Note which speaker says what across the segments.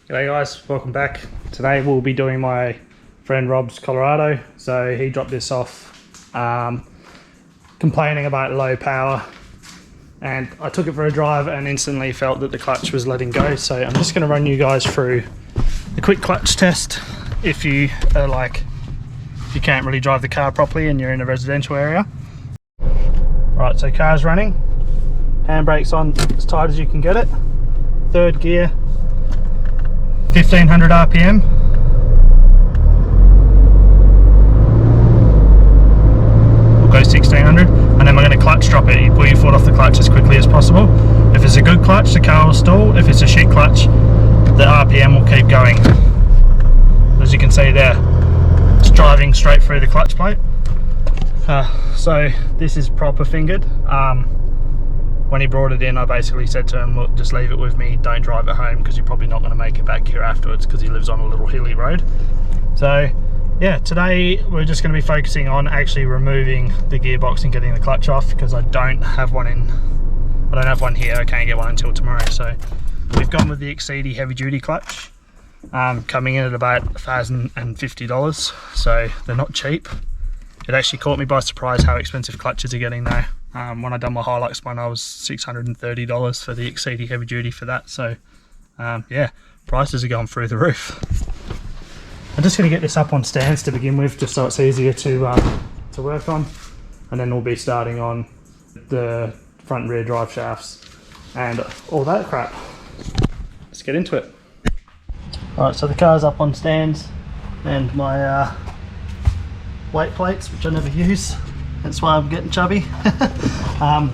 Speaker 1: G'day guys, welcome back. Today we'll be doing my friend Rob's Colorado. So he dropped this off complaining about low power, and I took it for a drive and instantly felt that the clutch was letting go. So I'm just going to run you guys through a quick clutch test if you are like, if you can't really drive the car properly and you're in a residential area. Right, so car's running, handbrake's on as tight as you can get it, third gear, 1500 RPM. We'll go 1600, and then we're going to clutch drop it. You pull your foot off the clutch as quickly as possible. If it's a good clutch, the car will stall. If it's a shit clutch, the RPM will keep going. As you can see there, it's driving straight through the clutch plate. So this is proper fingered. When he brought it in, I basically said to him, look, just leave it with me, don't drive it home because you're probably not going to make it back here afterwards because he lives on a little hilly road. So yeah, today we're just going to be focusing on actually removing the gearbox and getting the clutch off, because I don't have one here. I can't get one until tomorrow. So we've gone with the Exceedy heavy duty clutch, coming in at about $1,050, so they're not cheap. It actually caught me by surprise how expensive clutches are getting now. When I done my Hilux one, I was $630 for the Exceedy heavy duty for that. So yeah, prices are going through the roof. I'm just going to get this up on stands to begin with, just so it's easier to work on, and then we'll be starting on the front and rear drive shafts and all that crap. Let's get into it. Alright, so the car's up on stands, and my weight plates, which I never use, that's why I'm getting chubby. So I'm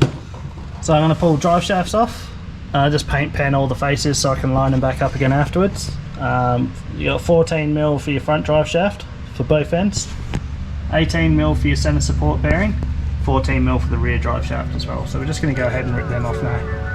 Speaker 1: going to pull drive shafts off, just paint pen all the faces so I can line them back up again afterwards. You got 14mm for your front drive shaft for both ends, 18mm for your center support bearing, 14mm for the rear drive shaft as well. So we're just going to go ahead and rip them off now.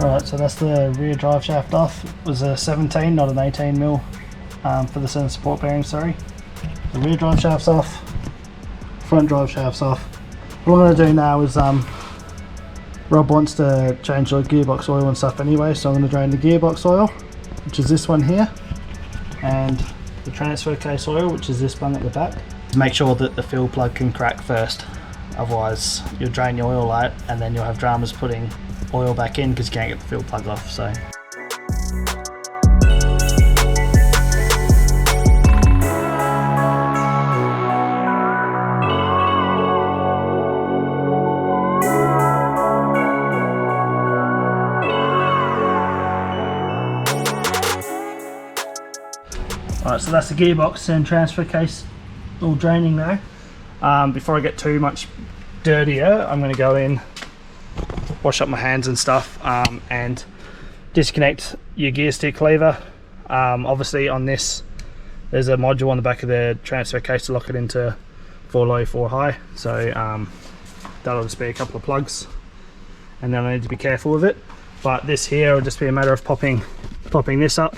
Speaker 1: Alright, so that's the rear drive shaft off. It was a 17, not an 18mm for the center support bearing, sorry. The rear drive shaft's off, front drive shaft's off. What I'm going to do now is, Rob wants to change the gearbox oil and stuff anyway, so I'm going to drain the gearbox oil, which is this one here, and the transfer case oil, which is this one at the back. Make sure that the fuel plug can crack first, otherwise you'll drain your oil out and then you'll have dramas putting oil back in because you can't get the fuel plug off. So alright, so that's the gearbox and transfer case all draining now. Before I get too much dirtier, I'm going to go in, wash up my hands and stuff, and disconnect your gear stick lever. Obviously on this there's a module on the back of the transfer case to lock it into 4 low 4 high, so that'll just be a couple of plugs, and then I need to be careful with it. But this here will just be a matter of popping this up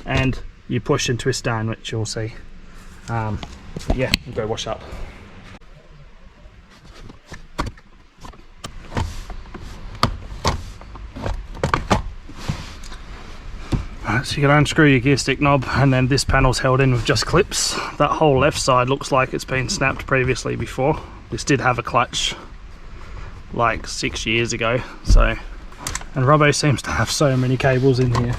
Speaker 1: and you push and twist down, which you'll see. But yeah, we'll go wash up. So you can unscrew your gear stick knob, and then this panel's held in with just clips. That whole left side looks like it's been snapped previously before. This did have a clutch like 6 years ago, so, and Robbo seems to have so many cables in here.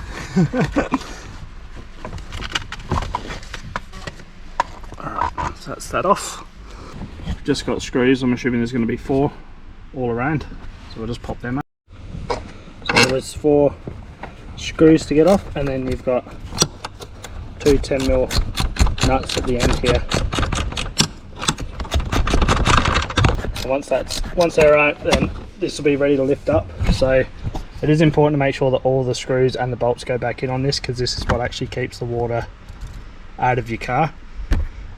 Speaker 1: Alright, so that's that off. Just got screws, I'm assuming there's going to be 4 all around, so we'll just pop them out. So there's 4 screws to get off, and then you've got 2 10mm nuts at the end here. Once they're out, then this will be ready to lift up. So it is important to make sure that all the screws and the bolts go back in on this, because this is what actually keeps the water out of your car.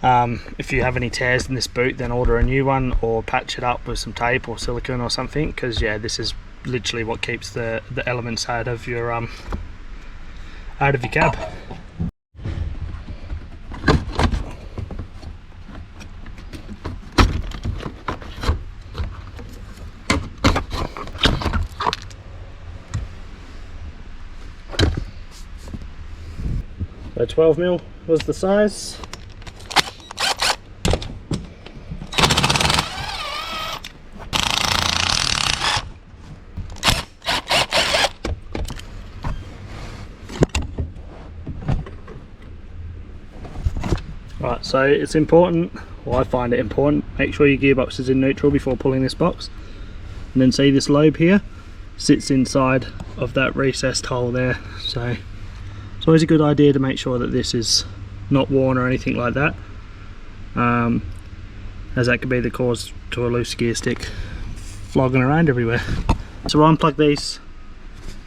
Speaker 1: If you have any tears in this boot, then order a new one or patch it up with some tape or silicone or something, because yeah, this is literally what keeps the elements out of your cab. So 12mm was the size. Right, so it's important, well I find it important, make sure your gearbox is in neutral before pulling this box. And then see this lobe here sits inside of that recessed hole there, so it's always a good idea to make sure that this is not worn or anything like that, as that could be the cause to a loose gear stick flogging around everywhere. So we'll unplug these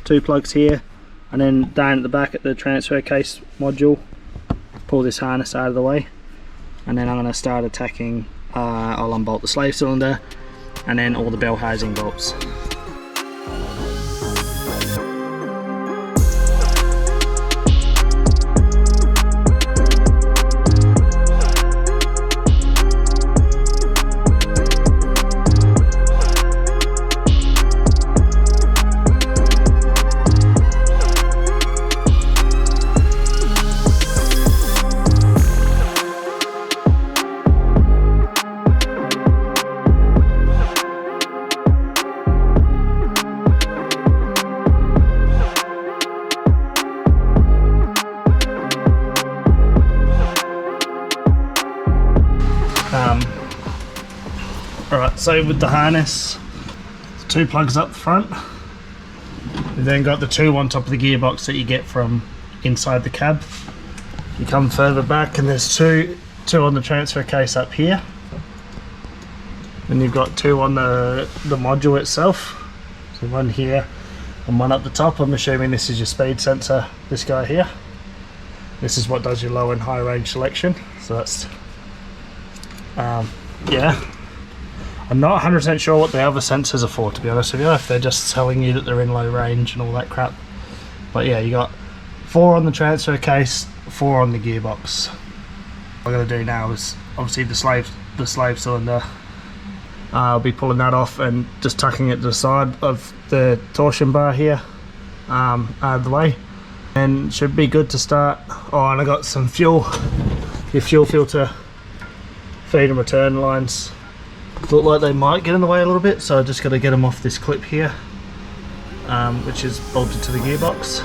Speaker 1: two plugs here, and then down at the back at the transfer case module, pull this harness out of the way, and then I'm going to start attacking. I'll unbolt the slave cylinder and then all the bell housing bolts. Alright, so with the harness, two plugs up the front, we've then got the two on top of the gearbox that you get from inside the cab. You come further back and there's two on the transfer case up here, and you've got two on the module itself, so one here and one up the top. I'm assuming this is your speed sensor, this guy here. This is what does your low and high range selection, so that's yeah. I'm not 100% sure what the other sensors are for, to be honest with you, if they're just telling you that they're in low range and all that crap. But yeah, you got 4 on the transfer case, 4 on the gearbox. What I'm going to do now is obviously the slave cylinder. I'll be pulling that off and just tucking it to the side of the torsion bar here, out of the way, and should be good to start. Oh, and I got some fuel, your fuel filter feed and return lines look like they might get in the way a little bit, so I just got to get them off this clip here, which is bolted to the gearbox.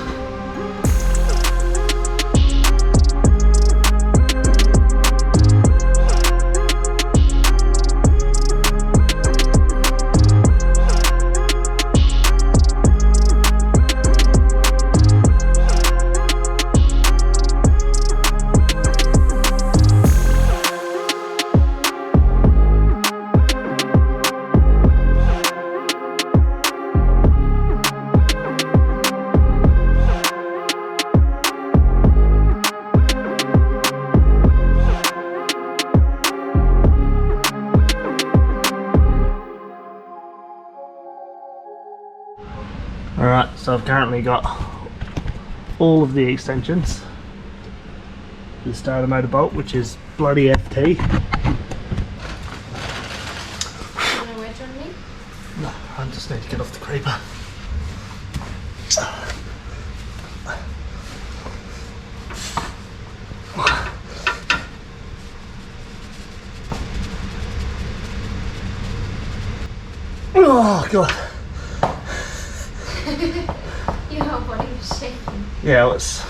Speaker 1: Alright, so I've currently got all of the extensions. The starter motor bolt, which is bloody FT.
Speaker 2: You wanna wait on me?
Speaker 1: No, I just need to get off the creeper. Oh god.
Speaker 2: Your body was shaking.
Speaker 1: Yeah, let's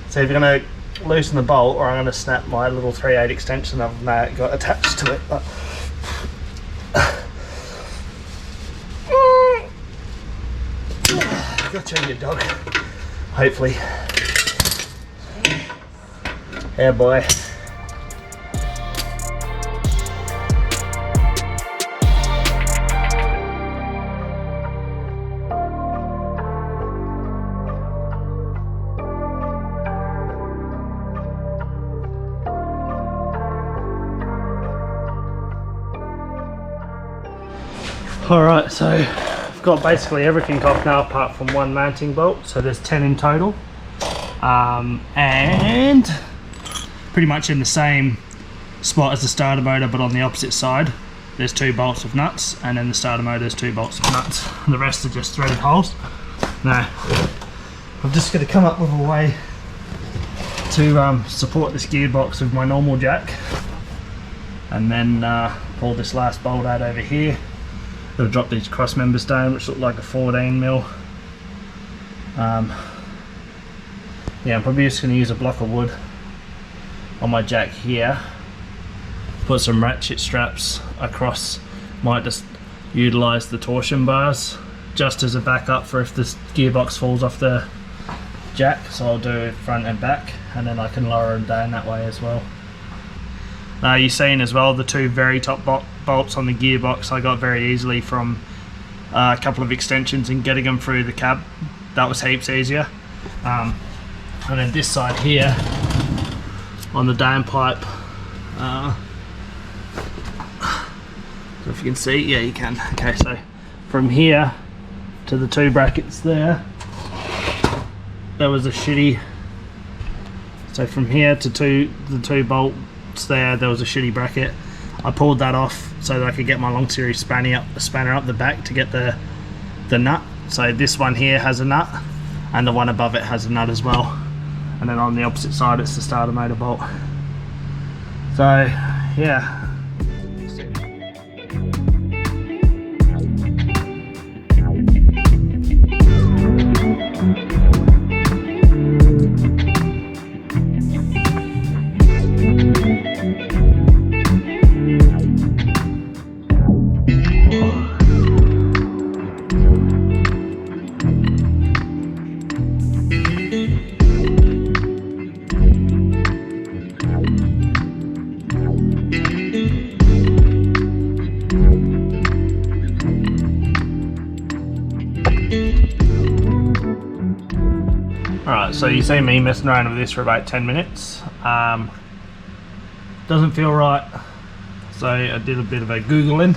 Speaker 1: see if you're going to loosen the bolt, or I'm going to snap my little 3/8 extension I've now got attached to it. But you'll change your dog, hopefully. Yeah, boy. Alright, so I've got basically everything off now apart from one mounting bolt, so there's 10 in total. And pretty much in the same spot as the starter motor but on the opposite side there's 2 bolts of nuts, and then the starter motor there's 2 bolts of nuts, and the rest are just threaded holes. Now I'm just going to come up with a way to support this gearbox with my normal jack, and then pull this last bolt out over here. It'll drop these cross members down, which look like a 14mm. Yeah, I'm probably just going to use a block of wood on my jack here, put some ratchet straps across, might just utilise the torsion bars just as a backup for if this gearbox falls off the jack, so I'll do front and back, and then I can lower them down that way as well. You're seeing as well the 2 very top bolts on the gearbox I got very easily from a couple of extensions and getting them through the cab. That was heaps easier. And then this side here on the downpipe, so if you can see, yeah you can. Okay, so from here to the 2 brackets there was a shitty, so from here to the 2 bolts there was a shitty bracket. I pulled that off so that I could get my long series spanner up the back to get the nut. So this one here has a nut, and the one above it has a nut as well, and then on the opposite side it's the starter motor bolt. So yeah. Alright, so you see me messing around with this for about 10 minutes. Doesn't feel right, so I did a bit of a googling,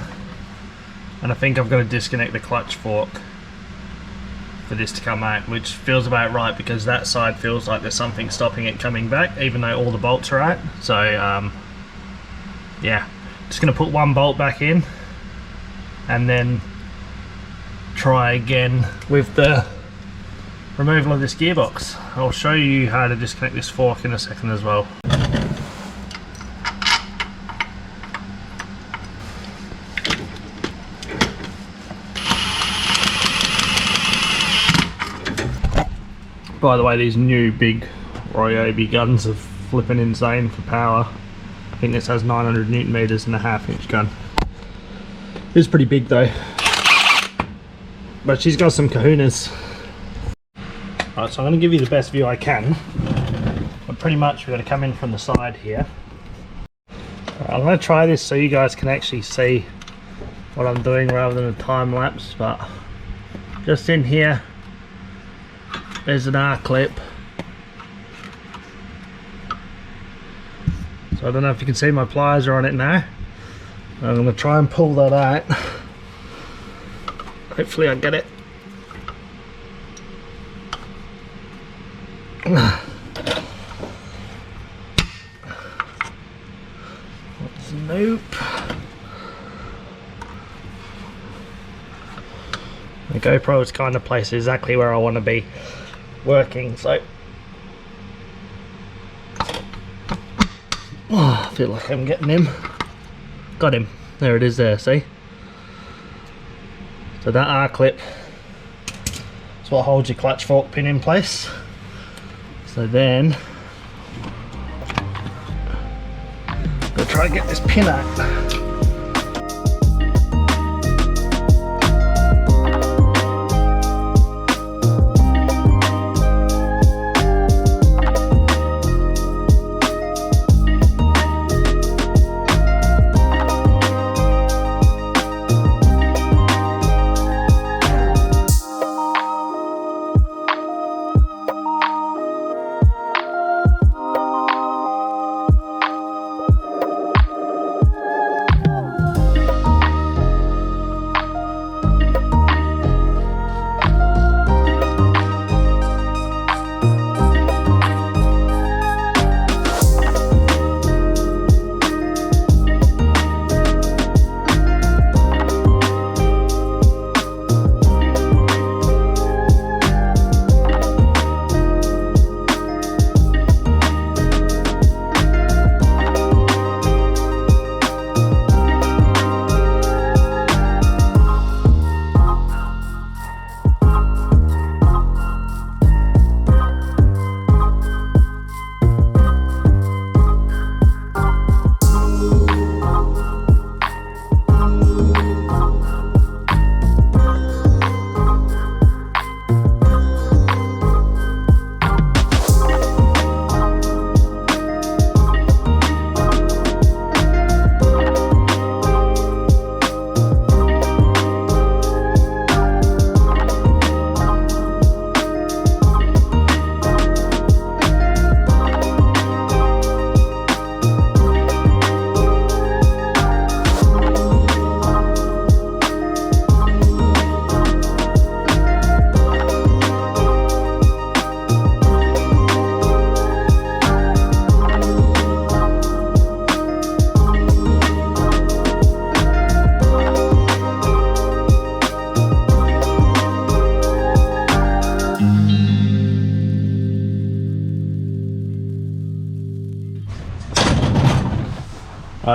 Speaker 1: and I think I've got to disconnect the clutch fork for this to come out, which feels about right because that side feels like there's something stopping it coming back even though all the bolts are out. So yeah, just going to put one bolt back in and then try again with the removal of this gearbox. I'll show you how to disconnect this fork in a second as well. By the way, these new big Ryobi guns are flipping insane for power. I think this has 900 Newton meters and a 1/2 inch gun. It's pretty big though, but she's got some kahunas. Alright, so I'm going to give you the best view I can, but pretty much we're going to come in from the side here. I'm going to try this so you guys can actually see what I'm doing rather than a time lapse, but just in here there's an R clip. So I don't know if you can see my pliers are on it now. I'm going to try and pull that out. Hopefully I get it. Nope. The GoPro is kind of placed exactly where I want to be working, so I feel like I'm getting him. Got him. There it is there, see? So that R clip is what holds your clutch fork pin in place. So then I'll try and get this pin out.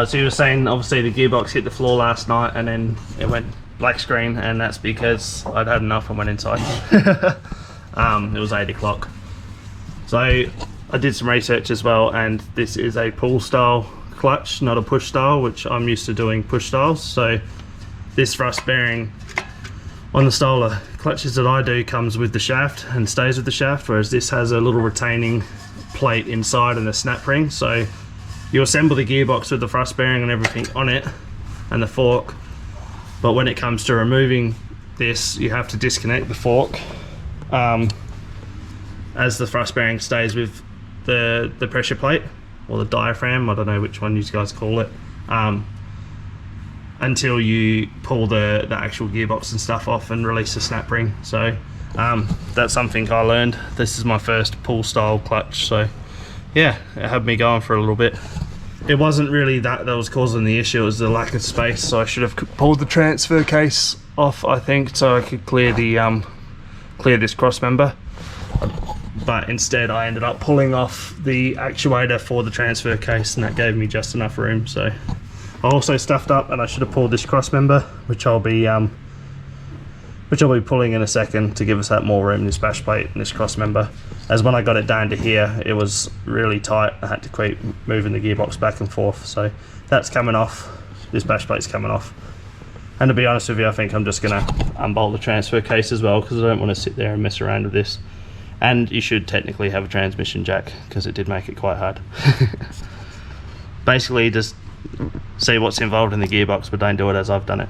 Speaker 1: So you were saying obviously the gearbox hit the floor last night and then it went black screen, and that's because I'd had enough and went inside. It was 8 o'clock. So I did some research as well, and this is a pull style clutch, not a push style, which I'm used to doing push styles. So this thrust bearing on the style of clutches that I do comes with the shaft and stays with the shaft, whereas this has a little retaining plate inside and a snap ring. So you assemble the gearbox with the thrust bearing and everything on it and the fork, but when it comes to removing this, you have to disconnect the fork as the thrust bearing stays with the pressure plate or the diaphragm, I don't know which one you guys call it, until you pull the actual gearbox and stuff off and release the snap ring. So that's something I learned. This is my first pull style clutch, so yeah, it had me going for a little bit. It wasn't really that was causing the issue, it was the lack of space, so I should have pulled the transfer case off, I think, so I could clear the clear this cross member. But instead I ended up pulling off the actuator for the transfer case, and that gave me just enough room. So I also stuffed up, and I should have pulled this cross member, which I'll be pulling in a second to give us that more room, this bash plate and this cross member. As when I got it down to here, it was really tight. I had to keep moving the gearbox back and forth. So that's coming off, this bash plate's coming off. And to be honest with you, I think I'm just gonna unbolt the transfer case as well, because I don't want to sit there and mess around with this. And you should technically have a transmission jack, because it did make it quite hard. Basically just see what's involved in the gearbox, but don't do it as I've done it.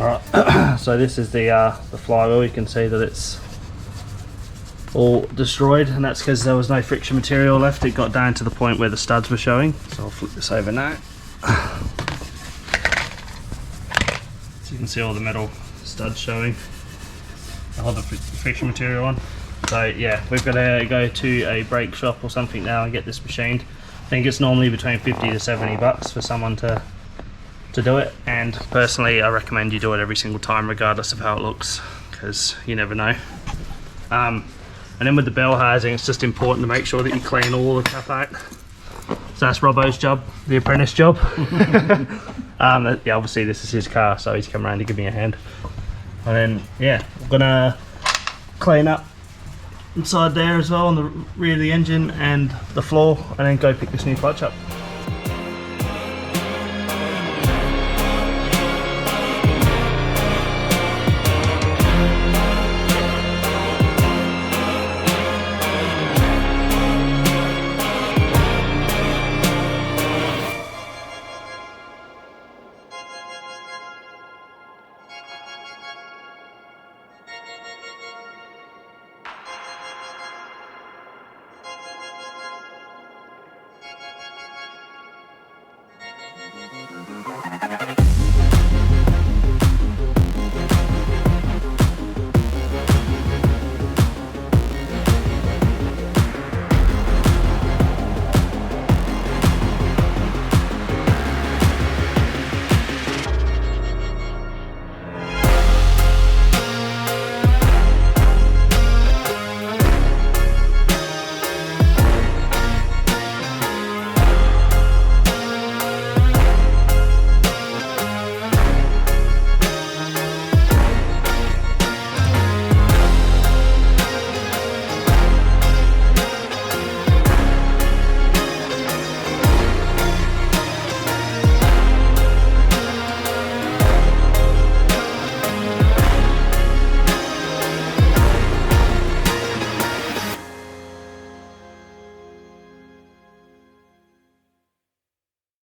Speaker 1: Alright, so this is the flywheel. You can see that it's all destroyed, and that's because there was no friction material left. It got down to the point where the studs were showing. So I'll flip this over now. So you can see all the metal studs showing. I'll hold the friction material on. So yeah, we've got to go to a brake shop or something now and get this machined. I think it's normally between 50 to 70 bucks for someone to do it, and personally I recommend you do it every single time regardless of how it looks, because you never know. And then with the bell housing, it's just important to make sure that you clean all the cap out. So that's Robbo's job, the apprentice job. Yeah, obviously this is his car, so he's come around to give me a hand. And then yeah, I'm gonna clean up inside there as well on the rear of the engine and the floor, and then go pick this new clutch up.